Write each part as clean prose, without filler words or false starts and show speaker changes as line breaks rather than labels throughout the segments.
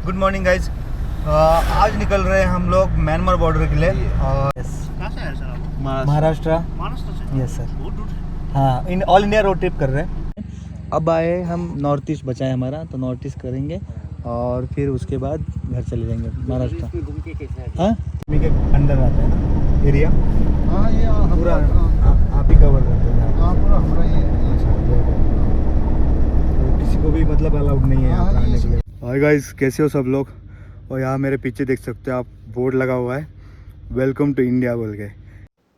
Good morning guys. आज निकल रहे हैं हम लोग म्यांमार बॉर्डर के लिए। और
कहाँ से आए सर आप?
महाराष्ट्र।
महाराष्ट्र से?
Yes sir.
बहुत दूर है।
हाँ, in all India road trip कर रहे हैं। अब आए हम नॉर्थ ईस्ट, बचा है हमारा, तो नॉर्थ ईस्ट करेंगे और फिर उसके बाद घर चले जाएंगे महाराष्ट्र। हाँ, के अंडर आता है ना एरिया।
हाँ, ये
पूरा आप ही कवर करते हैं।
पूरा हमारा ही है।
तो किसी को भी मतलब अलाउड नहीं है यहाँ पर
हाँ,
आने के लिए। हाय गाइस, कैसे हो सब लोग। और यहाँ मेरे पीछे देख सकते हो आप, बोर्ड लगा हुआ है वेलकम टू इंडिया बोल के।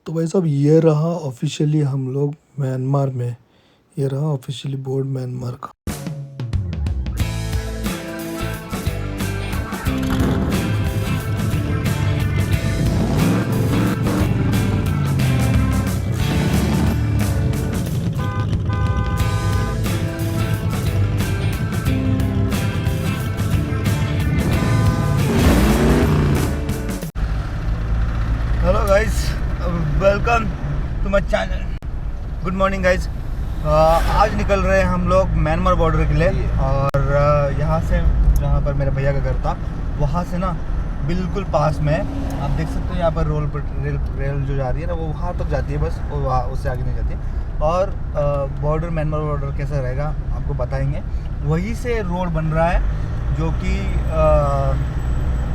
तो भाई साहब, ये रहा ऑफिशियली हम लोग म्यांमार में, ये रहा ऑफिशियली बोर्ड म्यांमार का।
Hello guys, welcome to my channel. Good morning guys. आज निकल रहे हैं हम लोग म्यांमार बॉर्डर के लिए। और यहाँ से जहाँ पर मेरे भैया का घर था, वहाँ से ना बिल्कुल पास में आप देख सकते हो, यहाँ पर रेल जो जा रही है ना, वो वहाँ तक जाती है बस, वो वहाँ उससे आगे नहीं जाती। और बॉर्डर, म्यांमार बॉर्डर कैसा रहेगा आपको बताएंगे। वहीं से रोड बन रहा है जो कि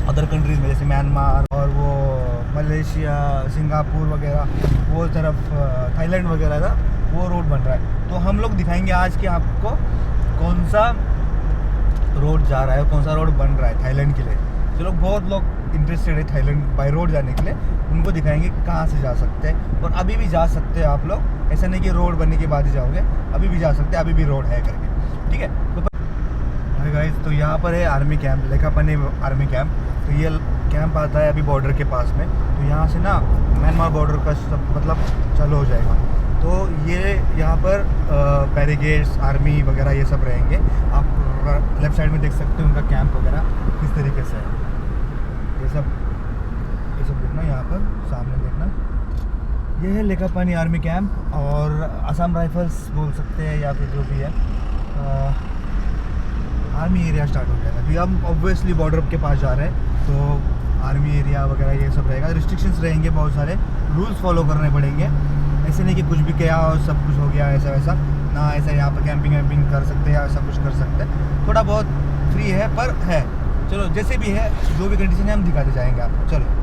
अदर कंट्रीज़ में, जैसे म्यांमार और वो मलेशिया, सिंगापुर वगैरह, वो तरफ थाईलैंड वगैरह का वो रोड बन रहा है। तो हम लोग दिखाएंगे आज कि आपको कौन सा रोड जा रहा है, कौन सा रोड बन रहा है थाईलैंड के लिए। चलो, बहुत लोग इंटरेस्टेड है थाईलैंड बाय रोड जाने के लिए, उनको दिखाएंगे कहाँ से जा सकते हैं। और अभी भी जा सकते हैं आप लोग, ऐसा नहीं कि रोड बनने के बाद ही जाओगे, अभी भी जा सकते हैं, अभी भी रोड है करके, ठीक है। तो गाइस, तो यहाँ पर है आर्मी कैंप, लेकापनी आर्मी कैंप। तो ये कैंप आता है अभी बॉर्डर के पास में। तो यहाँ से ना म्यांमार बॉर्डर का सब मतलब चालू हो जाएगा। तो ये यहाँ पर बैरिकेड्स, आर्मी वगैरह ये सब रहेंगे। आप लेफ्ट साइड में देख सकते हो उनका कैंप वगैरह किस तरीके से है। ये सब देखना, यहाँ पर सामने देखना, ये है लेकापनी आर्मी कैंप। और असम राइफल्स बोल सकते हैं या फिर जो भी है, आर्मी एरिया स्टार्ट हो जाएगा। क्योंकि हम ऑब्वियसली बॉर्डर के पास जा रहे हैं, तो आर्मी एरिया वगैरह ये सब रहेगा। रिस्ट्रिक्शंस रहेंगे, बहुत सारे रूल्स फॉलो करने पड़ेंगे। ऐसे नहीं कि कुछ भी किया और सब कुछ हो गया ऐसा वैसा ना। ऐसा यहाँ पर कैंपिंग वैम्पिंग कर सकते हैं या सब कुछ कर सकते हैं, थोड़ा बहुत फ्री है पर है। चलो, जैसे भी है, जो भी कंडीशन है हम दिखाते जाएंगे आपको। चलो।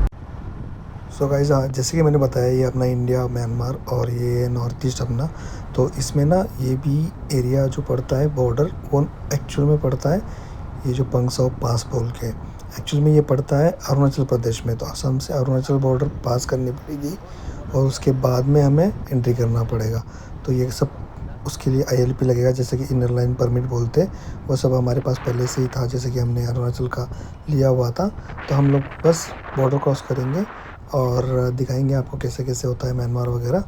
सो गाइस, जैसे कि मैंने बताया, ये अपना इंडिया, म्यांमार और ये नॉर्थ ईस्ट अपना। तो इसमें ना ये भी एरिया जो पड़ता है बॉर्डर, वो एक्चुअल में पड़ता है ये जो पंगसाउ पास बोल के, एक्चुअल में ये पड़ता है अरुणाचल प्रदेश में। तो असम से अरुणाचल बॉर्डर पास करनी पड़ेगी और उसके बाद में हमें एंट्री करना पड़ेगा। तो ये सब उसके लिए ILP लगेगा, जैसे कि इनर लाइन परमिट बोलते हैं, वो सब हमारे पास पहले से ही था। जैसे कि हमने अरुणाचल का लिया हुआ था, तो हम लोग बस बॉर्डर क्रॉस करेंगे और दिखाएंगे आपको कैसे कैसे होता है म्यांमार वगैरह,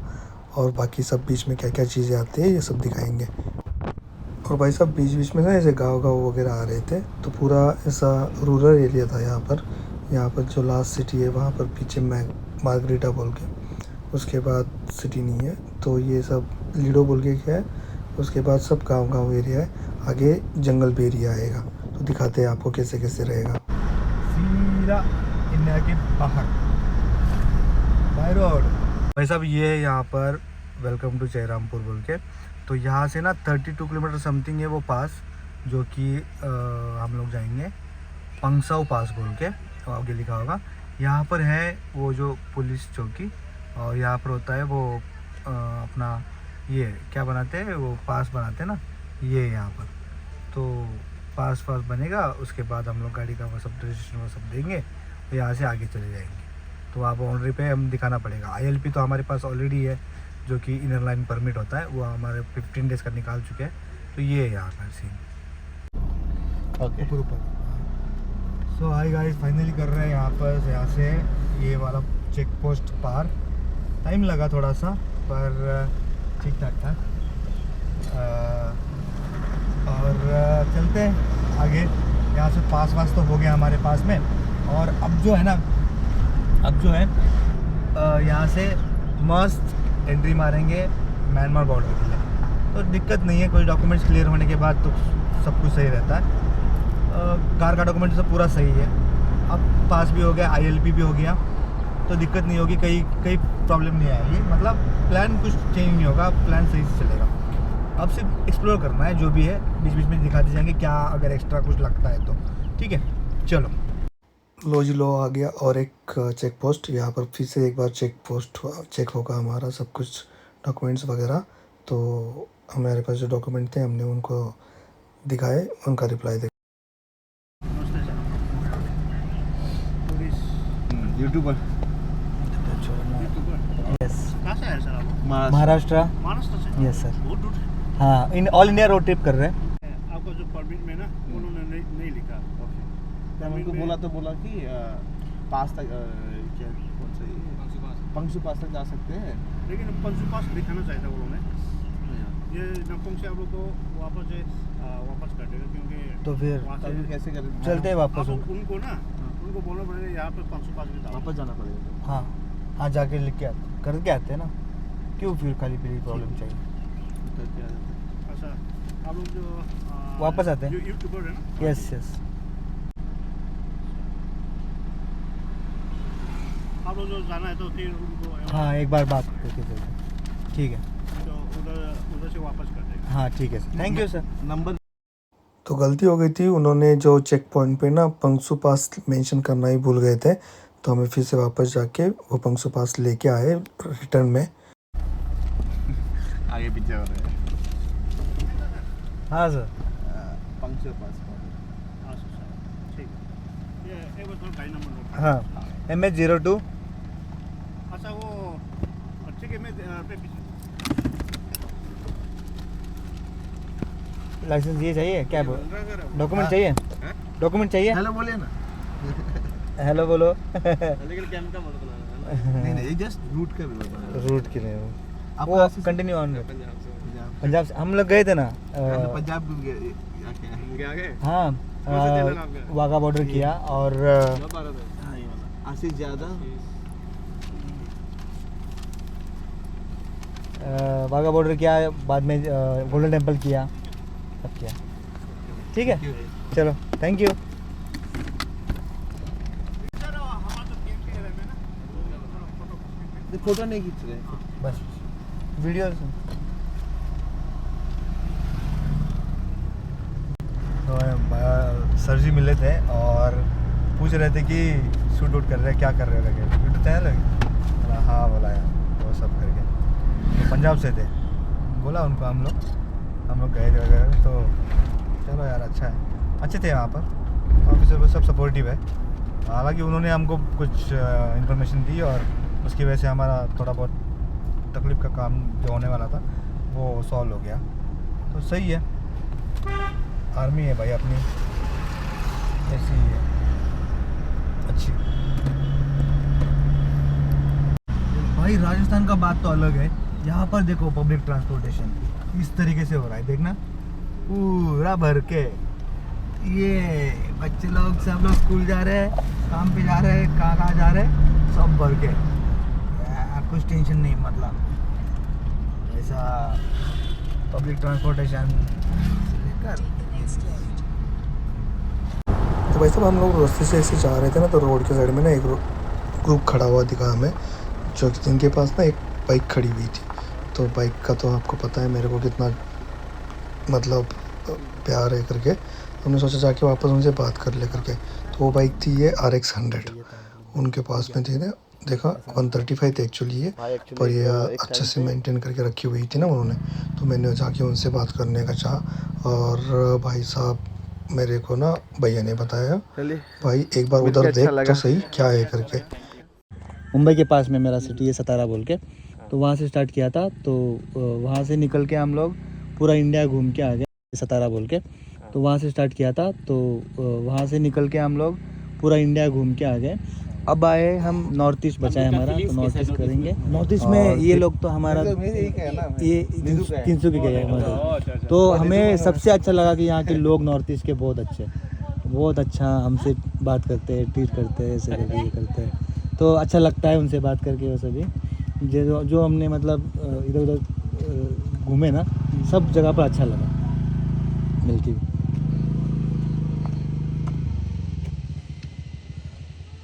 और बाकी सब बीच में क्या क्या चीज़ें आती है ये सब दिखाएंगे। और भाई साहब, बीच बीच में ना ऐसे गाँव वगैरह आ रहे थे, तो पूरा ऐसा रूरल एरिया था यहाँ पर जो लास्ट सिटी है वहाँ पर पीछे मार्गरीटा बोल के, उसके बाद सिटी नहीं है। तो ये सब लीडो बोल के क्या है, उसके बाद सब गाँव एरिया है, आगे जंगल भी एरिया आएगा। तो दिखाते हैं आपको कैसे कैसे रहेगा।
सीधा इंडिया के बाहर बाय रोड। भाई साहब, ये है यहाँ पर वेलकम टू जयरामपुर बोल के। तो यहाँ से ना 32 किलोमीटर समथिंग है वो पास, जो कि हम लोग जाएंगे पंगसाउ पास बोल के, तो आगे लिखा होगा। यहाँ पर है वो जो पुलिस चौकी, और यहाँ पर होता है वो अपना ये क्या बनाते हैं, वो पास बनाते हैं ना, ये यहाँ पर। तो पास बनेगा, उसके बाद हम लोग गाड़ी का वो सब रजिस्ट्रेशन वो सब देंगे, तो यहाँ से आगे चले जाएंगे। तो वहाँ बाउंड्री पे हम दिखाना पड़ेगा। ILP तो हमारे पास ऑलरेडी है, जो कि इनर लाइन परमिट होता है, वो हमारे 15 डेज़ का निकाल चुके हैं। तो ये है यहाँ पर सीन। ओके, ऊपर। सो हाय गाइस, फाइनली कर रहे हैं यहाँ से ये वाला चेक पोस्ट पार। टाइम लगा थोड़ा सा, पर ठीक ठाक था। और चलते हैं आगे। यहाँ से पास तो हो गया हमारे पास में। और अब जो है यहाँ से मस्त एंट्री मारेंगे म्यांमार बॉर्डर के लिए। तो दिक्कत नहीं है, कोई डॉक्यूमेंट्स क्लियर होने के बाद तो सब कुछ सही रहता है। कार का डॉक्यूमेंट सब पूरा सही है। अब पास भी हो गया, ILP भी हो गया, तो दिक्कत नहीं होगी, कहीं प्रॉब्लम नहीं आएगी। मतलब प्लान कुछ चेंज नहीं होगा, प्लान सही से चलेगा। अब सिर्फ एक्सप्लोर करना है, जो भी है बीच बीच में दिखाते जाएंगे क्या अगर एक्स्ट्रा कुछ लगता है तो। ठीक है, चलो।
लो जी, लो आ गया और एक चेक पोस्ट। यहाँ पर फिर से एक बार चेक होगा हमारा सब कुछ डॉक्यूमेंट्स वगैरह। तो हमारे पास जो डॉक्यूमेंट थे हमने उनको दिखाए, उनका रिप्लाई दे।
नमस्ते sir. Police
YouTuber
YouTuber
yes,
कहाँ से आए सर आप?
महाराष्ट्र।
महाराष्ट्र से?
Yes sir.
बहुत दूर से।
हाँ, in all India road trip कर रहे हैं।
आपका जो परमिट में ना उन्होंने नहीं लिखा।
क्या उनको बोला तो बोला कि पास तक क्या कौन सा पंक्सु पास तक जा सकते हैं।
लेकिन पंचू पास दिखाना चाहिए था उन्होंने। ये नमकोंग से आप लोग को वापस कर देगा, क्योंकि
तो फिर
वहाँ
तब
से
कैसे करें?
चलते हैं वापस।
आप उनको ना उनको बोलना पड़ेगा यहाँ पे पंचू पास भी था।
वापस जाना पड़ेगा।
हाँ हाँ, जाके लिख के करके आते हैं ना, क्यों फिर खाली पीली प्रॉब्लम चाहिए।
तो क्या
अच्छा, आप लोग जो
वापस आते हैं।
यूट्यूबर है ना?
Yes yes.
आप लोग जो जाना है तो फिर उनको
हाँ, एक बार बात करके चलते। ठीक है,
तो उधर से वापस कर देगा।
हाँ ठीक है sir, thank you sir.
Number
तो गलती हो गई थी, उन्होंने जो चेक पॉइंट पे ना पंक्सु पास मेंशन करना ही भूल गए थे। तो हमें फिर से वापस जाके वो पंक्सु पास लेके आए रिटर्न में।
आगे पीछे हो रहे हैं।
हाँ सर।
पंक्चर पास
हाँ सर, ठीक है। ये एक बार गाड़ी नंबर नोट।
हाँ, MH02।
अच्छा वो ठीक है, मैं
लाइसेंस ये चाहिए क्या? डॉक्यूमेंट चाहिए? डॉक्यूमेंट चाहिए?
हेलो बोलिए ना।
हेलो बोलो।
लेकिन कैम का मत बनाना।
नहीं नहीं, ये जस्ट रूट का भी बता।
रूट के लिए
आप
वो
कहाँ से-
कंटिन्यू ऑन।
पंजाब
पंजाब से हम लोग गए थे ना।
पंजाब गया गए।
हाँ,
कौन से जिले में आप गए?
वाघा बॉर्डर किया और
आशीष ज्यादा
वाघा बॉर्डर किया, बाद में गोल्डन टेम्पल किया, सब किया। ठीक है, चलो, थैंक यू।
सर हमारा तो कैम के एरिया में ना फोटो
फोटो नहीं खींच रहे।
बस वीडियो। तो सर जी मिले थे और पूछ रहे थे कि शूट आउट कर रहे हैं, क्या कर रहे हो करके। यूट्यूब चैनल है? हाँ बोला यार, वो सब करके। तो पंजाब से थे, बोला उनको हम लोग गए थे वगैरह। तो चलो यार, अच्छा है, अच्छे थे वहाँ पर, ऑफिसर वो सब सपोर्टिव है। हालांकि उन्होंने हमको कुछ इन्फॉर्मेशन दी और उसकी वजह से हमारा थोड़ा बहुत तकलीफ का काम जो होने वाला था वो सॉल्व हो गया। तो सही है, आर्मी है भाई अपनी, ऐसी ही है, अच्छी। भाई राजस्थान का बात तो अलग है। यहाँ पर देखो पब्लिक ट्रांसपोर्टेशन इस तरीके से हो रहा है, देखना पूरा भर के। ये बच्चे लोग सब लोग स्कूल जा रहे हैं, काम पे जा रहे हैं, कहाँ जा रहे हैं, सब भर के। कुछ टेंशन नहीं, मतलब ऐसा पब्लिक ट्रांसपोर्टेशन लेकर।
तो भाई साहब, हम लोग रास्ते से ऐसे जा रहे थे ना, तो रोड के साइड में ना एक ग्रुप खड़ा हुआ दिखा हमें, जो जिनके पास ना एक बाइक खड़ी हुई थी। तो बाइक का तो आपको पता है मेरे को कितना मतलब प्यार है करके। हमने सोचा जाके वापस उनसे बात कर ले करके। तो वो बाइक थी ये RX 100, उनके पास में थी ना, देखा 135 थी एक्चुअली ये, पर ये अच्छे से मेंटेन करके रखी हुई थी ना उन्होंने। तो मैंने जाके उनसे बात करने का चाहा, और भाई साहब मेरे को ना भैया ने बताया, भाई एक बार उधर देख तो सही क्या है करके।
मुंबई के पास में मेरा सिटी है सतारा बोल के, तो वहाँ से स्टार्ट किया था। तो वहाँ से निकल के हम लोग पूरा इंडिया घूम के आ गए, सतारा बोल के। तो वहाँ से स्टार्ट किया था, तो वहाँ से निकल के हम लोग पूरा इंडिया घूम के आ गए। अब आए हम नॉर्थ ईस्ट, बचा है हमारा, तो नॉर्थ ईस्ट करेंगे। नॉर्थ ईस्ट में ये लोग तो हमारा ये किंसुकी के है हमारे। तो हमें सबसे अच्छा लगा कि यहाँ के लोग नॉर्थ ईस्ट के बहुत अच्छे, बहुत अच्छा हमसे बात करते हैं, ट्रीट करते हैं, ऐसे करके ये करते हैं। तो अच्छा लगता है उनसे बात करके। वो सभी जो हमने मतलब इधर उधर घूमे ना, सब जगह पर अच्छा लगा मिलके भी।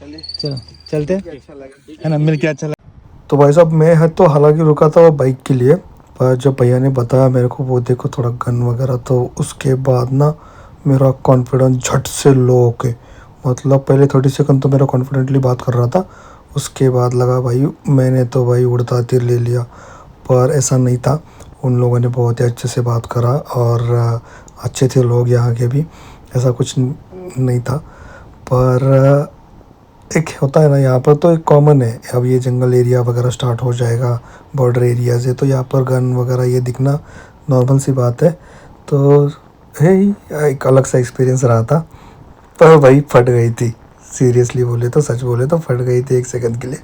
चलो चलते है ना, मिल के अच्छा लगा।
तो भाई साहब मैं तो हालांकि रुका था वो बाइक के लिए, पर जब भैया ने बताया मेरे को वो देखो थोड़ा गन वगैरह, तो उसके बाद ना मेरा कॉन्फिडेंस झट से लो हो के, मतलब पहले 30 सेकंड तो मेरा कॉन्फिडेंटली बात कर रहा था, उसके बाद लगा भाई मैंने तो भाई उड़ता तीर ले लिया। पर ऐसा नहीं था, उन लोगों ने बहुत ही अच्छे से बात करा और अच्छे थे लोग यहाँ के भी, ऐसा कुछ नहीं था। पर एक होता है ना यहाँ पर, तो एक कॉमन है, अब ये जंगल एरिया वगैरह स्टार्ट हो जाएगा, बॉर्डर एरिया से, तो यहाँ पर गन वगैरह ये दिखना नॉर्मल सी बात है। तो है ही एक अलग सा एक्सपीरियंस रहा था, पर भाई फट गई थी, सीरियसली बोले तो, सच बोले तो फट गई थी 1 सेकंड के लिए।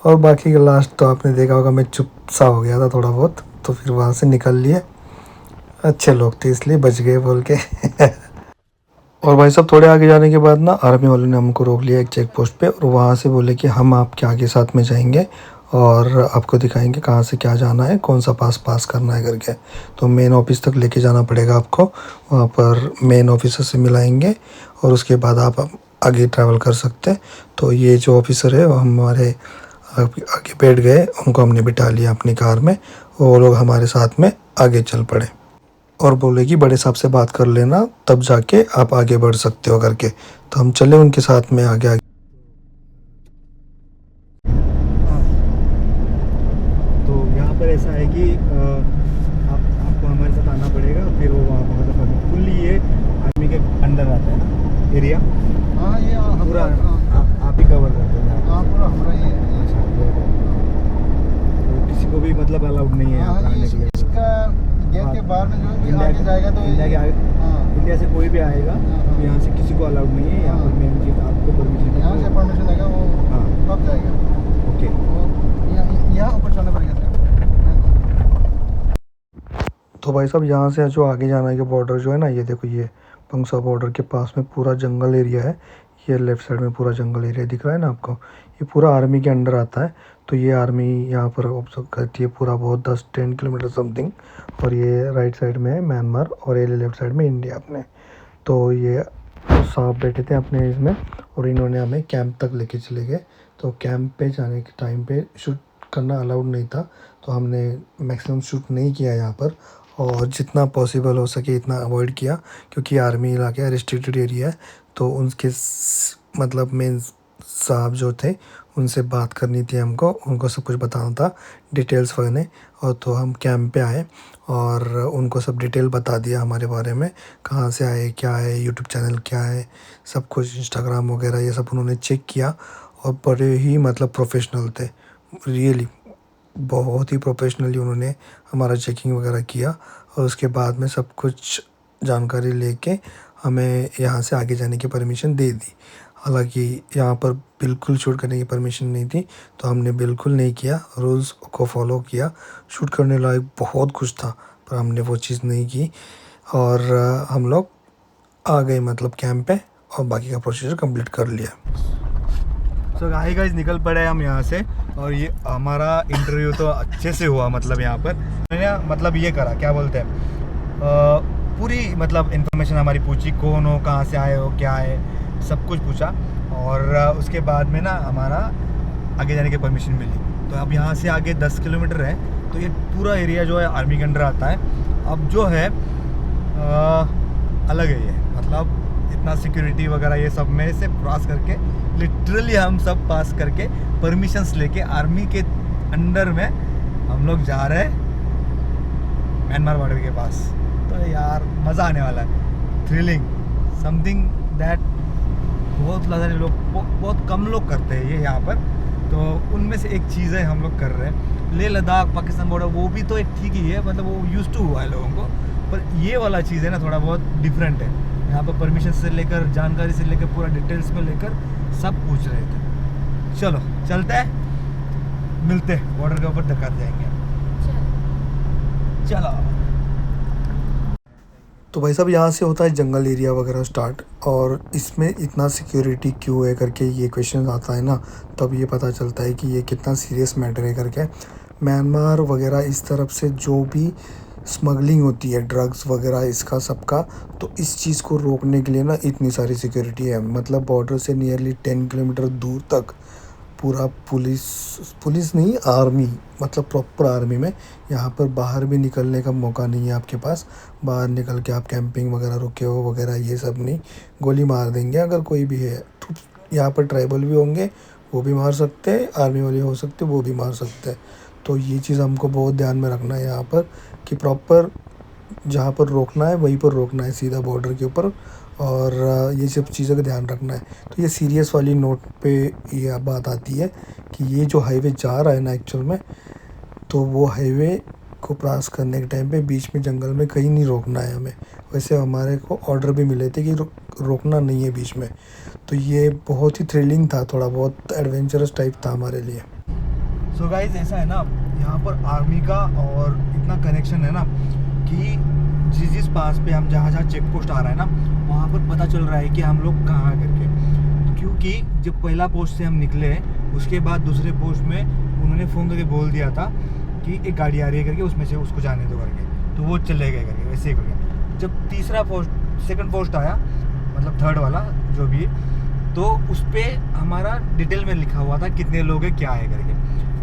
और बाकी का लास्ट तो आपने देखा होगा, मैं चुप सा हो गया था थोड़ा बहुत, तो फिर वहाँ से निकल लिए, अच्छे लोग थे इसलिए बच गए बोल के। और भाई साहब थोड़े आगे जाने के बाद ना आर्मी वालों ने हमको रोक लिया एक चेक पोस्ट पे, और वहाँ से बोले कि हम आपके आगे साथ में जाएंगे और आपको दिखाएंगे कहाँ से क्या जाना है, कौन सा पास करना है करके। तो मेन ऑफिस तक लेके जाना पड़ेगा आपको, वहाँ पर मेन ऑफिसर से मिलाएंगे और उसके बाद आप आगे ट्रैवल कर सकते हैं। तो ये जो ऑफिसर है वो हमारे आगे बैठ गए, उनको हमने बिठा लिया अपनी कार में, वो लोग हमारे साथ में आगे चल पड़े और बोले कि बड़े साहब से बात कर लेना तब जाके आप आगे बढ़ सकते हो करके। तो हम चले उनके साथ में आगे।
तो यहाँ पर ऐसा है कि आपको हमारे साथ आना पड़ेगा, फिर वो वहाँ पर मतलब फुल्ली ये आर्मी के अंडर आता है ना एरिया।
हाँ ये
पूरा आप ही कवर करते हैं।
हाँ पूरा हमारा ये
अच्छा, तो किसी को भी मतलब अलाउड नहीं है यहाँ पर आने के लिए।
इसका गेट के बाहर में जो भी
इंडिया
आगे जाएगा तो
इंडिया के आगे,
हाँ
इंडिया से कोई भी आएगा तो यहाँ से किसी को अलाउड नहीं है। यहाँ पर मेन चीज़ आपको परमिशन,
यहाँ से परमिशन आएगा वो
हाँ
कब जाएगा,
ओके।
वो यहाँ ऊपर चलना पड़ेगा।
तो भाई साहब यहाँ से जो आगे जाना है कि बॉर्डर जो है ना, ये देखो ये पंगसा बॉर्डर के पास में पूरा जंगल एरिया है, ये लेफ़्ट साइड में पूरा जंगल एरिया दिख रहा है ना आपको, ये पूरा आर्मी के अंडर आता है। तो ये आर्मी यहाँ पर ऑब्जर्व करती है पूरा बहुत 10-10 किलोमीटर समथिंग, और ये राइट साइड में है म्यांमार और ये लेफ़्ट साइड में इंडिया अपने। तो ये सांप बैठे थे अपने इसमें और इन्होंने हमें कैंप तक लेके चले गए। तो कैंप पे जाने के टाइम पे शूट करना अलाउड नहीं था, तो हमने मैक्सिमम शूट नहीं किया यहाँ पर, और जितना पॉसिबल हो सके इतना अवॉइड किया, क्योंकि आर्मी इलाका है, रिस्ट्रिक्टेड एरिया है। तो उनके मतलब मेन साहब जो थे उनसे बात करनी थी हमको, उनको सब कुछ बताना था डिटेल्स वगैरह। और तो हम कैंप पे आए और उनको सब डिटेल बता दिया हमारे बारे में, कहाँ से आए, क्या है, यूट्यूब चैनल क्या है, सब कुछ, इंस्टाग्राम वगैरह ये सब उन्होंने चेक किया। और बड़े ही मतलब प्रोफेशनल थे, रियली बहुत ही प्रोफेशनली उन्होंने हमारा चेकिंग वगैरह किया, और उसके बाद में सब कुछ जानकारी लेके हमें यहाँ से आगे जाने की परमिशन दे दी। हालांकि यहाँ पर बिल्कुल शूट करने की परमिशन नहीं थी, तो हमने बिल्कुल नहीं किया, रूल्स को फॉलो किया। शूट करने लायक बहुत कुछ था पर हमने वो चीज़ नहीं की, और हम लोग आ गए मतलब कैंप पे, और बाकी का प्रोसीजर कंप्लीट कर लिया।
सो गाइस निकल पड़े हम यहाँ से, और ये हमारा इंटरव्यू तो अच्छे से हुआ। मतलब यहाँ पर मैंने मतलब ये करा, क्या बोलते हैं, पूरी मतलब इन्फॉर्मेशन हमारी पूछी, कौन हो, कहाँ से आए हो, क्या है, सब कुछ पूछा। और उसके बाद में ना हमारा आगे जाने की परमिशन मिली। तो अब यहाँ से आगे 10 किलोमीटर है, तो ये पूरा एरिया जो है आर्मी के अंडर आता है। अब जो है अलग है ये, मतलब इतना सिक्योरिटी वगैरह ये सब में से क्रॉस करके लिटरली हम सब पास करके परमिशंस लेके आर्मी के अंडर में हम लोग जा रहे हैं म्यांमार बॉर्डर के पास। तो यार मज़ा आने वाला है, थ्रिलिंग, समथिंग दैट बहुत सारे लोग, बहुत कम लोग करते हैं ये यहाँ पर। तो उनमें से एक चीज़ है हम लोग कर रहे हैं। लेह लद्दाख पाकिस्तान बॉर्डर वो भी तो एक ठीक ही है, मतलब वो यूज्ड टू हुआ है लोगों को, पर ये वाला चीज़ है ना थोड़ा बहुत डिफरेंट है। यहाँ पर परमिशन से लेकर, जानकारी से लेकर, पूरा डिटेल्स में लेकर सब पूछ रहे थे। चलो चलते हैं, मिलते हैं बॉर्डर के ऊपर, दिखा जाएंगे। चलो।
तो भाई साहब यहाँ से होता है जंगल एरिया वगैरह स्टार्ट, और इसमें इतना सिक्योरिटी क्यों है करके ये क्वेश्चन आता है ना, तब ये पता चलता है कि ये कितना सीरियस मैटर है करके। म्यांमार वगैरह इस तरफ से जो भी स्मगलिंग होती है ड्रग्स वगैरह इसका सबका, तो इस चीज़ को रोकने के लिए ना इतनी सारी सिक्योरिटी है। मतलब बॉर्डर से नियरली 10 किलोमीटर दूर तक पूरा पुलिस नहीं, आर्मी, मतलब प्रॉपर आर्मी में। यहाँ पर बाहर भी निकलने का मौका नहीं है आपके पास। बाहर निकल के आप कैंपिंग वगैरह रुके हो वगैरह ये सब नहीं, गोली मार देंगे अगर कोई भी है। तो यहाँ पर ट्राइबल भी होंगे, वो भी मार सकते हैं, आर्मी वाले हो सकते वो भी मार सकते हैं। तो ये चीज़ हमको बहुत ध्यान में रखना है यहाँ पर कि प्रॉपर जहाँ पर रोकना है वहीं पर रोकना है, सीधा बॉर्डर के ऊपर, और ये सब चीज़ों का ध्यान रखना है। तो ये सीरियस वाली नोट पे ये बात आती है कि ये जो हाईवे जा रहा है ना एक्चुअल में, तो वो हाईवे को क्रॉस करने के टाइम पे बीच में जंगल में कहीं नहीं रोकना है हमें। वैसे हमारे को ऑर्डर भी मिले थे कि रोकना नहीं है बीच में। तो ये बहुत ही थ्रिलिंग था, थोड़ा बहुत एडवेंचरस टाइप था हमारे लिए।
सो गाइस ऐसा है ना, यहाँ पर आर्मी का और इतना कनेक्शन है ना कि जिस पास पे हम जहाँ चेक पोस्ट आ रहा है ना, वहाँ पर पता चल रहा है कि हम लोग कहाँ करके। क्योंकि जब पहला पोस्ट से हम निकले उसके बाद दूसरे पोस्ट में उन्होंने फ़ोन करके बोल दिया था कि एक गाड़ी आ रही है करके, उसमें से उसको जाने दो करके, तो वो चले गए करके, वैसे ही करके। जब तीसरा पोस्ट सेकंड पोस्ट आया, मतलब थर्ड वाला जो भी, तो उस पर हमारा डिटेल में लिखा हुआ था कितने लोग हैं क्या है करके।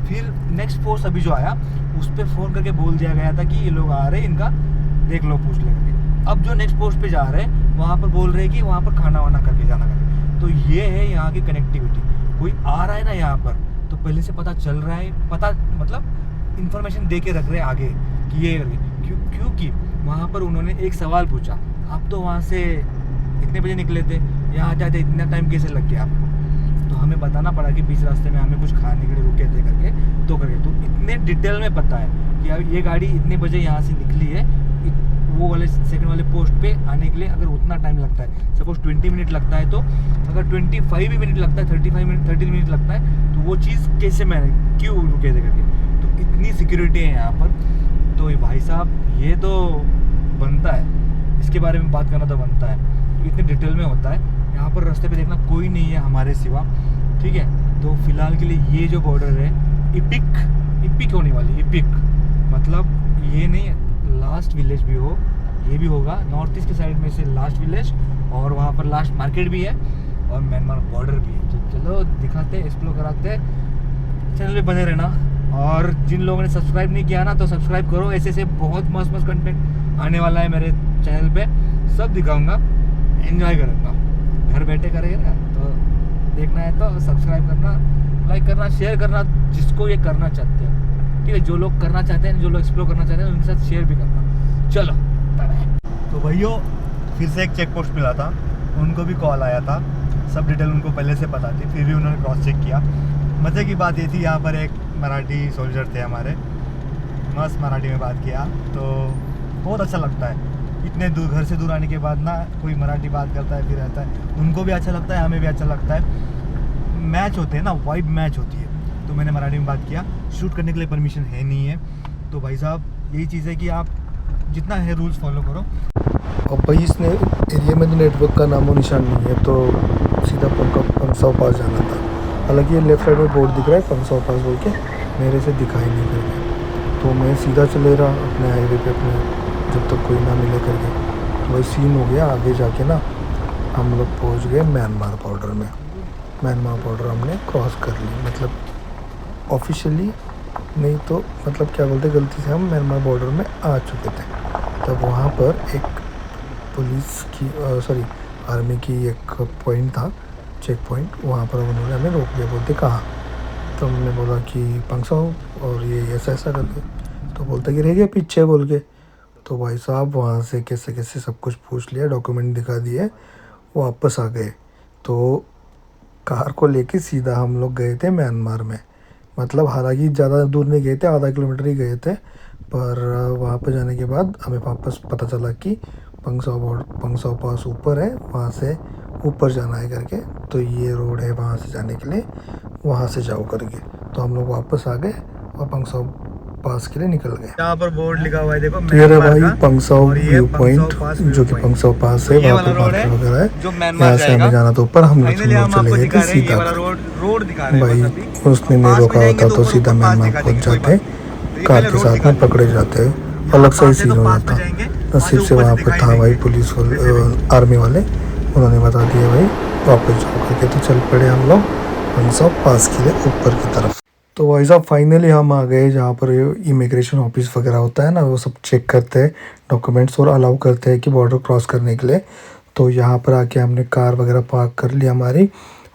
फिर नेक्स्ट पोस्ट अभी जो आया उस पर फ़ोन करके बोल दिया गया था कि ये लोग आ रहे हैं, इनका देख लो पूछ ले करके। अब जो नेक्स्ट पोस्ट पे जा रहे हैं वहाँ पर बोल रहे हैं कि वहाँ पर खाना वाना करके जाना करके। तो ये है यहाँ की कनेक्टिविटी। कोई आ रहा है ना यहाँ पर तो पहले से पता चल रहा है, पता मतलब इन्फॉर्मेशन दे के रख रहे हैं आगे कि ये करके। क्योंकि वहाँ पर उन्होंने एक सवाल पूछा, आप तो वहाँ से इतने बजे निकले थे, यहाँ जाते इतना टाइम कैसे लग गया आपको? तो हमें बताना पड़ा कि बीच रास्ते में हमें कुछ खाने के लिए रुके थे करके, तो करके। तो इतने डिटेल में पता है कि अब ये गाड़ी इतने बजे यहाँ से निकली है, वो वाले सेकंड वाले पोस्ट पे आने के लिए अगर उतना टाइम लगता है, सपोज 20 मिनट लगता है, तो अगर 25 भी मिनट लगता है, 30 मिनट लगता है, तो वो चीज़ कैसे मैंने क्यों रुके थे करके। तो इतनी सिक्योरिटी है यहाँ पर। तो भाई साहब ये तो बनता है, इसके बारे में बात करना तो बनता है, इतने डिटेल में होता है। यहाँ पर रास्ते पे देखना कोई नहीं है हमारे सिवा, ठीक है। तो फिलहाल के लिए ये जो बॉर्डर है इपिक होने वाली, इपिक मतलब ये नहीं लास्ट विलेज भी हो, ये भी होगा नॉर्थ ईस्ट के साइड में से लास्ट विलेज, और वहाँ पर लास्ट मार्केट भी है और म्यांमार बॉर्डर भी है। तो चलो दिखाते, एक्सप्लोर कराते, चैनल पे बने रहना। और जिन लोगों ने सब्सक्राइब नहीं किया ना तो सब्सक्राइब करो, ऐसे बहुत मस्त कंटेंट आने वाला है मेरे चैनल पे, सब दिखाऊंगा, एंजॉय करूँगा। घर बैठे करेंगे ना, तो देखना है तो सब्सक्राइब करना, लाइक करना, शेयर करना जिसको ये करना चाहते हैं, ठीक है। जो लोग करना चाहते हैं, जो लोग एक्सप्लोर करना चाहते हैं, उनके साथ शेयर भी करना। चलो तो भैया फिर से एक चेक पोस्ट मिला था, उनको भी कॉल आया था, सब डिटेल उनको पहले से पता थी, फिर भी उन्होंने क्रॉस चेक किया। मज़े की बात ये थी, यहाँ पर एक मराठी सोल्जर थे हमारे, मस्त मराठी में बात किया, तो बहुत अच्छा लगता है। इतने दूर, घर से दूर आने के बाद ना कोई मराठी बात करता है, फिर रहता है, उनको भी अच्छा लगता है, हमें भी अच्छा लगता है। मैच होते हैं ना, वाइब मैच होती है। तो मैंने मराठी में बात किया, शूट करने के लिए परमिशन है नहीं है, तो भाई साहब यही चीज़ है कि आप जितना है रूल्स फॉलो करो।
और भाई इस एरिया में तो नेटवर्क का नामो निशान नहीं है, तो सीधा पंगसाव पास जाना था। हालांकि ये लेफ्ट साइड में बोर्ड दिख रहा है पंगसाव पास बोल के, मेरे से दिखाई नहीं करके, तो मैं सीधा चले रहा अपने हाईवे पे अपने, जब तक कोई ना मिले करके। तो वही सीन हो गया, आगे जाके ना हम लोग पहुँच गए म्यांमार बॉर्डर में। म्यांमार बॉर्डर हमने क्रॉस कर ली, मतलब ऑफिशियली नहीं तो मतलब क्या बोलते, गलती से हम म्यांमार बॉर्डर में आ चुके थे। तब वहाँ पर एक पुलिस की आर्मी की एक पॉइंट था, चेक पॉइंट, वहाँ पर उन्होंने हमें रोक दिया। बोलते कहाँ? तो हमने बोला कि पंगसाव, और ये ऐसा करके, तो बोलता कि रह गया पीछे बोल के। तो भाई साहब वहाँ से कैसे सब कुछ पूछ लिया, डॉक्यूमेंट दिखा दिए, वापस आ गए। तो कार को लेके सीधा हम लोग गए थे म्यांमार में। मतलब हालांकि ज़्यादा दूर नहीं गए थे, आधा किलोमीटर ही गए थे, पर वहाँ पर जाने के बाद हमें वापस पता चला कि पंगसाव पास ऊपर है, वहाँ से ऊपर जाना है करके। तो ये रोड है वहाँ से जाने के लिए, वहाँ से जाओ करके। तो हम लोग वापस आ गए और पंगसाव पास के लिए निकल गए।
यहाँ पर बोर्ड लिखा हुआ है देखो,
तो ये भाई पंगसाव व्यू पॉइंट, जो कि पंगसाव पास है, वहाँ पर पार्क वगैरह है। यहाँ से हमें जाना था ऊपर, हम लोग चले गए थे सीधा। भाई उसने नहीं रोका होता तो सीधा म्यांमार पहुँच जाते, कार के साथ में पकड़े जाते अलग सा ही सीन हो जाता। नसीब से वहाँ पर था भाई पुलिस वाले, आर्मी वाले, उन्होंने बता दिया भाई वापस जाओ करके। तो चल पड़े हम लोग हम सब पास के लिए ऊपर की तरफ। तो भाई साहब फाइनली हम आ गए जहाँ पर इमिग्रेशन ऑफिस वगैरह होता है ना, वो सब चेक करते हैं डॉक्यूमेंट्स और अलाउ करते हैं कि बॉर्डर क्रॉस करने के लिए। तो यहाँ पर आके हमने कार वगैरह पार्क कर ली हमारी,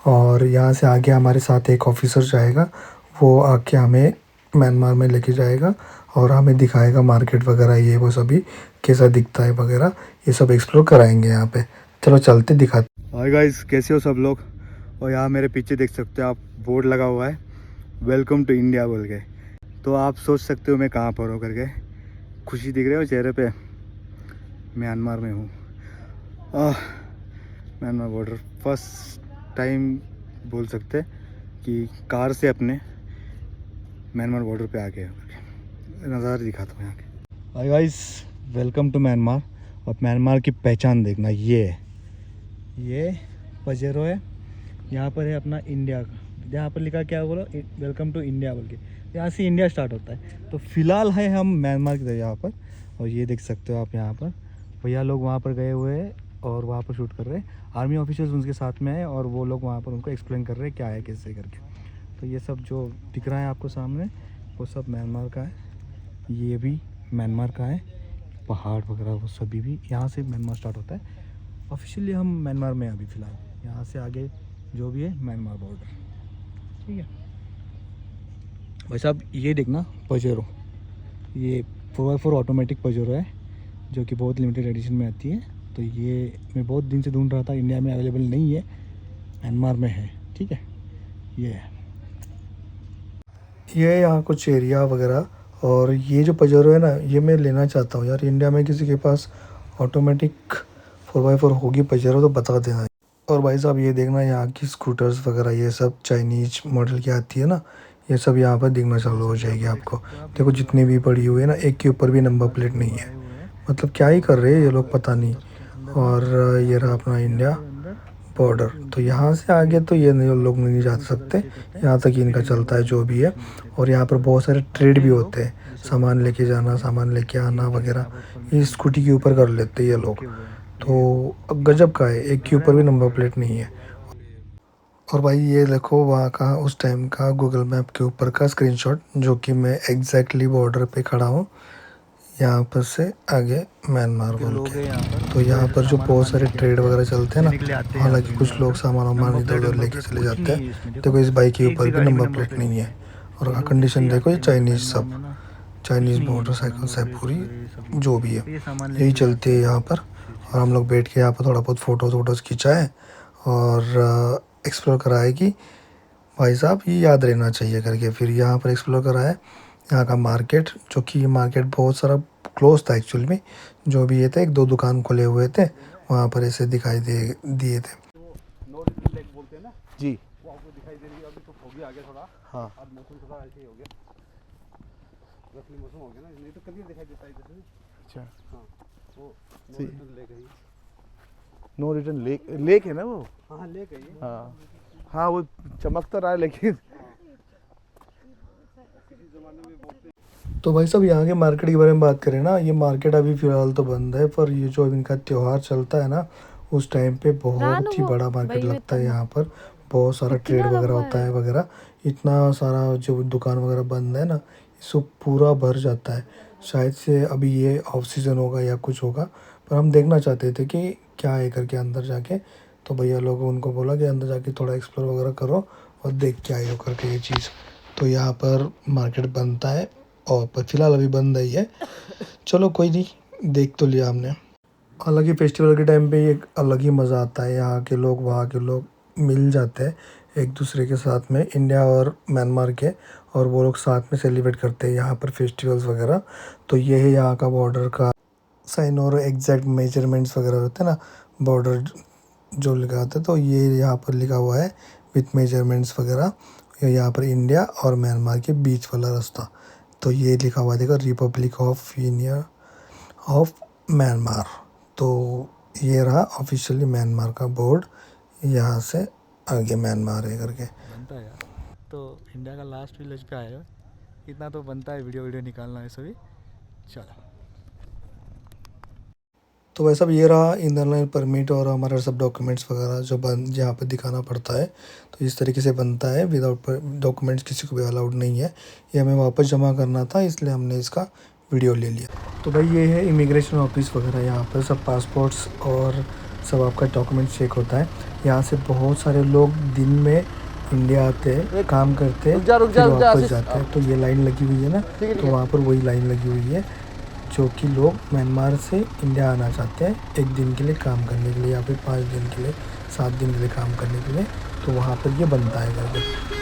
और यहाँ से आगे हमारे साथ एक ऑफिसर जाएगा, वो आके हमें म्यांमार में लेके जाएगा और हमें दिखाएगा मार्केट वगैरह, ये वो सभी कैसा दिखता है वगैरह, ये सब एक्सप्लोर कराएंगे यहाँ पे। चलो चलते दिखाते।
हाय गाइस, कैसे हो सब लोग। और यहाँ मेरे पीछे देख सकते हो आप, बोर्ड लगा हुआ है वेलकम टू इंडिया बोल के। तो आप सोच सकते हो मैं कहाँ पर हूँ करके। खुशी दिख रही हो चेहरे पे, म्यांमार में हूँ। म्यांमार बॉर्डर फर्स्ट टाइम बोल सकते कि कार से अपने म्यांमार बॉर्डर पे आ गए। नज़ारे दिखाता हूँ यहाँ के। Hi guys, welcome to Myanmar. और म्यांमार की पहचान देखना, ये पजेरो है, यहाँ पर है अपना इंडिया का, यहाँ पर लिखा क्या बोलो, वेलकम टू इंडिया बोल के। यहाँ से इंडिया स्टार्ट होता है। तो फिलहाल है हम म्यांमार की तरह यहाँ पर, और ये देख सकते हो आप यहाँ पर भैया लोग वहाँ पर गए हुए हैं और वहाँ पर शूट कर रहे हैं। आर्मी ऑफिसर्स उनके साथ में है और वो लोग वहाँ पर उनको एक्सप्लेन कर रहे हैं क्या है कैसे करके। तो ये सब जो दिख रहा है आपको सामने, वो सब म्यांमार का है। ये भी म्यांमार का है, पहाड़ वगैरह वो सभी भी यहाँ से म्यांमार स्टार्ट होता है। ऑफिशियली हम म्यांमार में अभी फ़िलहाल, यहाँ से आगे जो भी है म्यांमार बॉर्डर, ठीक है भाई साहब। ये देखना पजेरो, ये 4x4 ऑटोमेटिक पजेरो है जो कि बहुत लिमिटेड एडिशन में आती है। तो ये मैं बहुत दिन से ढूंढ रहा था, इंडिया में अवेलेबल नहीं है, म्यांमार में है, ठीक है। ये है,
ये यहाँ कुछ एरिया वगैरह। और ये जो पजेरो है ना, ये मैं लेना चाहता हूँ यार। इंडिया में किसी के पास ऑटोमेटिक 4x4 होगी पजेरो तो बता देना। और भाई साहब ये देखना, यहाँ की स्कूटर्स वगैरह ये सब चाइनीज मॉडल की आती है ना, ये सब यहाँ पर दिखना चालू हो जाएगी आपको। देखो जितनी भी पड़ी हुई है ना, एक के ऊपर भी नंबर प्लेट नहीं है। मतलब क्या ही कर रहे हैं ये लोग, पता नहीं। और ये रहा अपना इंडिया बॉर्डर। तो यहाँ से आगे तो ये लोग नहीं जा सकते, यहाँ तक इनका चलता है जो भी है। और यहाँ पर बहुत सारे ट्रेड भी होते हैं, सामान लेके जाना, सामान लेके आना वगैरह, ये स्कूटी के ऊपर कर लेते हैं ये लोग। तो गजब का है, एक के ऊपर भी नंबर प्लेट नहीं है। और भाई ये देखो वहाँ का उस टाइम का गूगल मैप के ऊपर का स्क्रीनशॉट, जो कि मैं एग्जैक्टली बॉर्डर पे खड़ा हूँ, यहाँ पर से आगे म्यांमार बोल के। तो यहाँ पर जो बहुत सारे ट्रेड वगैरह चलते हैं ना, हालांकि कुछ लोग सामान वामान इधर उधर लेके चले जाते हैं। देखो इस बाइक के ऊपर भी नंबर प्लेट नहीं है। और कंडीशन देखो, ये चाइनीज़ सब चाइनीज़ मोटरसाइकिल्स है पूरी, जो भी है यही चलती है यहाँ पर। और हम लोग बैठ के यहाँ पर थोड़ा बहुत फ़ोटोज़ खिंचाए और एक्सप्लोर कराए कि भाई साहब ये याद रहना चाहिए करके। फिर यहाँ पर एक्सप्लोर कराया यहाँ का मार्केट, जो कि मार्केट बहुत सारा क्लोज था एक्चुअल में। जो भी ये थे, 1-2 दुकान खुले हुए थे वहाँ पर, ऐसे दिखाई दिए थे
जी।
वो आपको दिखाई दे रही है अभी, तो होगी आगे थोड़ा।
हाँ,
अब मौसम थोड़ा ऐसे ही हो गया, रफली मौसम हो गया ना, नहीं तो कभी दिखाई देता है इधर से।
अच्छा।
हाँ, वो
सही।
लेक है।
नो रिटर्न लेक है ना वो।
हाँ लेक है ये।
हाँ हाँ, वो चमकता रहा है लेकिन।
तो भाई साहब यहाँ के मार्केट के बारे में बात करें ना, ये मार्केट अभी फ़िलहाल तो बंद है, पर ये जो इनका त्यौहार चलता है ना, उस टाइम पे बहुत ही बड़ा मार्केट लगता है यहाँ पर। बहुत सारा ट्रेड वगैरह होता है वगैरह। इतना सारा जो दुकान वगैरह बंद है ना, सब पूरा भर जाता है। शायद से अभी ये ऑफ सीज़न होगा या कुछ होगा, पर हम देखना चाहते थे कि क्या है करके अंदर जाके। तो भैया लोग उनको बोला कि अंदर जाके थोड़ा एक्सप्लोर वगैरह करो और देख के आए हो करके ये चीज़। तो यहाँ पर मार्केट बनता है, और पर फिलहाल अभी बंद ही है। चलो कोई नहीं, देख तो लिया हमने। हालांकि फेस्टिवल के टाइम पे एक अलग ही मज़ा आता है। यहाँ के लोग वहाँ के लोग मिल जाते हैं एक दूसरे के साथ में, इंडिया और म्यांमार के, और वो लोग साथ में सेलिब्रेट करते हैं यहाँ पर फेस्टिवल्स वगैरह। तो ये है यहाँ का बॉर्डर का साइन और एग्जैक्ट मेजरमेंट्स वगैरह होते हैं ना, बॉर्डर जो लगाते हैं। तो ये यहाँ पर लिखा हुआ है विथ मेजरमेंट्स वगैरह, यहाँ पर इंडिया और म्यांमार के बीच वाला रास्ता। तो ये लिखा हुआ देखो, Republic of union of Myanmar. तो ये रहा ऑफिशियली म्यांमार का बोर्ड, यहाँ से आगे म्यांमार है करके
बनता है यार। तो इंडिया का लास्ट विलेज पे आए हो, इतना तो बनता है वीडियो निकालना है सभी। चलो।
तो वैसा भी ये रहा इनर लाइन परमिट और हमारा सब डॉक्यूमेंट्स वगैरह जो यहाँ पर दिखाना पड़ता है। तो इस तरीके से बनता है, विदाउट डॉक्यूमेंट्स किसी को भी अलाउड नहीं है। ये हमें वापस जमा करना था, इसलिए हमने इसका वीडियो ले लिया। तो भाई ये है इमिग्रेशन ऑफिस वगैरह, यहाँ पर सब पासपोर्ट्स और सब आपका डॉक्यूमेंट्स चेक होता है। यहाँ से बहुत सारे लोग दिन में इंडिया आते हैं, काम करते हैं, फिर वापस जाते हैं। तो ये लाइन लगी हुई है ना, तो वहाँ पर वही लाइन लगी हुई है जो कि लोग म्यांमार से इंडिया आना चाहते हैं एक दिन के लिए काम करने के लिए, या फिर 5 दिन के लिए, 7 दिन के लिए काम करने के लिए। तो वहाँ पर ये बनता है करके,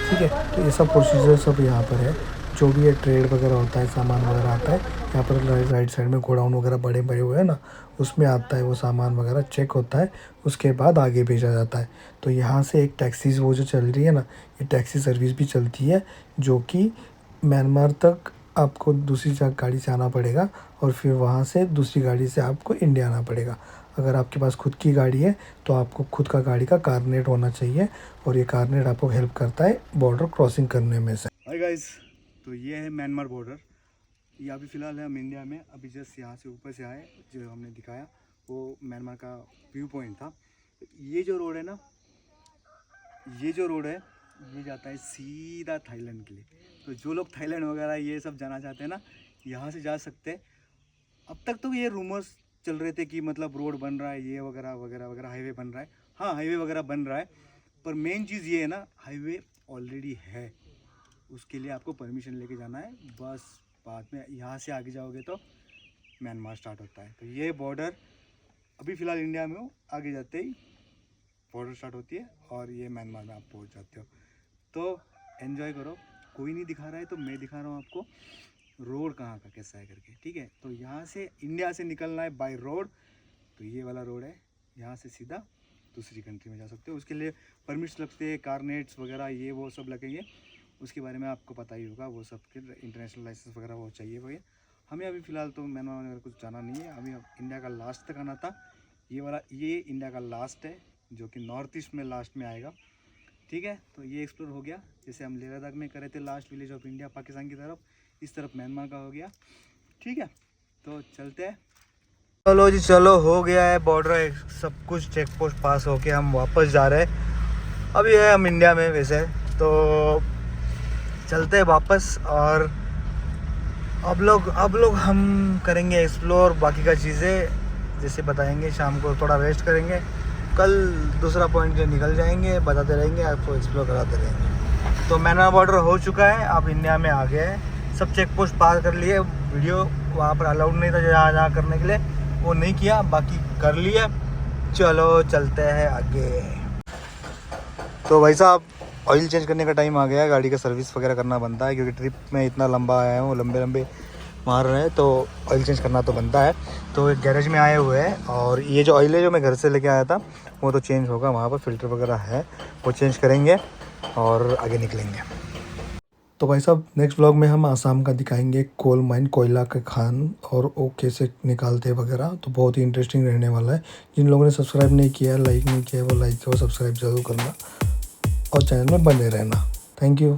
ठीक है। तो ये सब प्रोसीजर सब यहाँ पर है। जो भी ये ट्रेड वगैरह होता है, सामान वगैरह आता है यहाँ पर राइट साइड में गोडाउन वगैरह बड़े बड़े हुए हैं ना, उसमें आता है वो सामान वगैरह, चेक होता है, उसके बाद आगे भेजा जाता है। तो यहाँ से एक टैक्सीज वो जो चल रही है ना, ये टैक्सी सर्विस भी चलती है, जो कि म्यांमार तक आपको दूसरी गाड़ी से आना पड़ेगा और फिर वहाँ से दूसरी गाड़ी से आपको इंडिया आना पड़ेगा। अगर आपके पास खुद की गाड़ी है तो आपको खुद का गाड़ी का कारनेट होना चाहिए, और ये कारनेट आपको हेल्प करता है बॉर्डर क्रॉसिंग करने में से।
हाय गाइस, तो ये है म्यांमार बॉर्डर। ये अभी फ़िलहाल है हम इंडिया में, अभी जस्ट यहाँ से ऊपर से आए, जो हमने दिखाया वो म्यांमार का व्यू पॉइंट था। ये जो रोड है ना, ये जो रोड है ये जाता है सीधा थाईलैंड के लिए। तो जो लोग थाईलैंड वगैरह ये सब जाना चाहते हैं ना, यहाँ से जा सकते हैं। अब तक तो ये रूमर्स चल रहे थे कि मतलब रोड बन रहा है, ये वगैरह वगैरह वगैरह, हाईवे बन रहा है। हाँ, हाईवे वगैरह बन रहा है, पर मेन चीज़ ये है ना, हाईवे ऑलरेडी है, उसके लिए आपको परमिशन लेके जाना है बस। बाद में यहाँ से आगे जाओगे तो म्यांमार स्टार्ट होता है। तो ये बॉर्डर अभी फ़िलहाल इंडिया में हो, आगे जाते ही बॉर्डर स्टार्ट होती है और ये म्यांमार में आप पहुँच जाते हो। तो एन्जॉय करो, कोई नहीं दिखा रहा है तो मैं दिखा रहा हूँ आपको रोड कहाँ का कैसा है करके, ठीक है। तो यहाँ से इंडिया से निकलना है बाय रोड, तो ये वाला रोड है, यहाँ से सीधा दूसरी कंट्री में जा सकते हो। उसके लिए परमिट्स लगते हैं, कारनेट्स वगैरह ये वो सब लगेंगे, उसके बारे में आपको पता ही होगा। वो सब के इंटरनेशनल लाइसेंस वगैरह वो चाहिए भैया। हमें अभी फ़िलहाल तो म्यांमार वगैरह कुछ जाना नहीं है, अभी इंडिया का लास्ट तक आना था। ये वाला ये इंडिया का लास्ट है, जो कि नॉर्थ ईस्ट में लास्ट में आएगा, ठीक है। तो ये एक्सप्लोर हो गया, जैसे हम लेह लद्दाख में करे थे last village of India Pakistan की तरफ, इस तरफ म्यांमार का हो गया, ठीक है। तो चलते हैं। चलो जी चलो, हो गया है बॉर्डर, सब कुछ चेक पोस्ट पास होके हम वापस जा रहे हैं। अभी है हम इंडिया में वैसे, तो चलते हैं वापस। और अब लोग हम करेंगे एक्सप्लोर बाकी का चीज़ें, जैसे बताएंगे। शाम को थोड़ा रेस्ट करेंगे, कल दूसरा पॉइंट निकल जाएंगे, बताते रहेंगे आपको, एक्सप्लोर कराते रहेंगे। तो म्यांमार बॉर्डर हो चुका है, अब इंडिया में आ गए हैं, सब चेक पोस्ट पार कर लिए। वीडियो वहाँ पर अलाउड नहीं था जहाँ करने के लिए, वो नहीं किया, बाकी कर लिया। चलो चलते हैं आगे। तो भाई साहब, ऑयल चेंज करने का टाइम आ गया है, गाड़ी का सर्विस वगैरह करना बनता है, क्योंकि ट्रिप में इतना लंबा आया हूँ, लंबे मार रहे हैं, तो ऑयल चेंज करना तो बनता है। तो एक गैरेज में आए हुए हैं, और ये जो ऑयल है जो मैं घर से लेके आया था वो तो चेंज होगा, वहाँ पर फ़िल्टर वगैरह है, वो चेंज करेंगे और आगे निकलेंगे।
तो भाई साहब, नेक्स्ट व्लॉग में हम आसाम का दिखाएंगे, कोल माइन, कोयला का खान, और वो कैसे निकालते वगैरह। तो बहुत ही इंटरेस्टिंग रहने वाला है। जिन लोगों ने सब्सक्राइब नहीं किया, लाइक नहीं किया, वो लाइक और सब्सक्राइब जरूर करना, और चैनल में बने रहना। Thank you.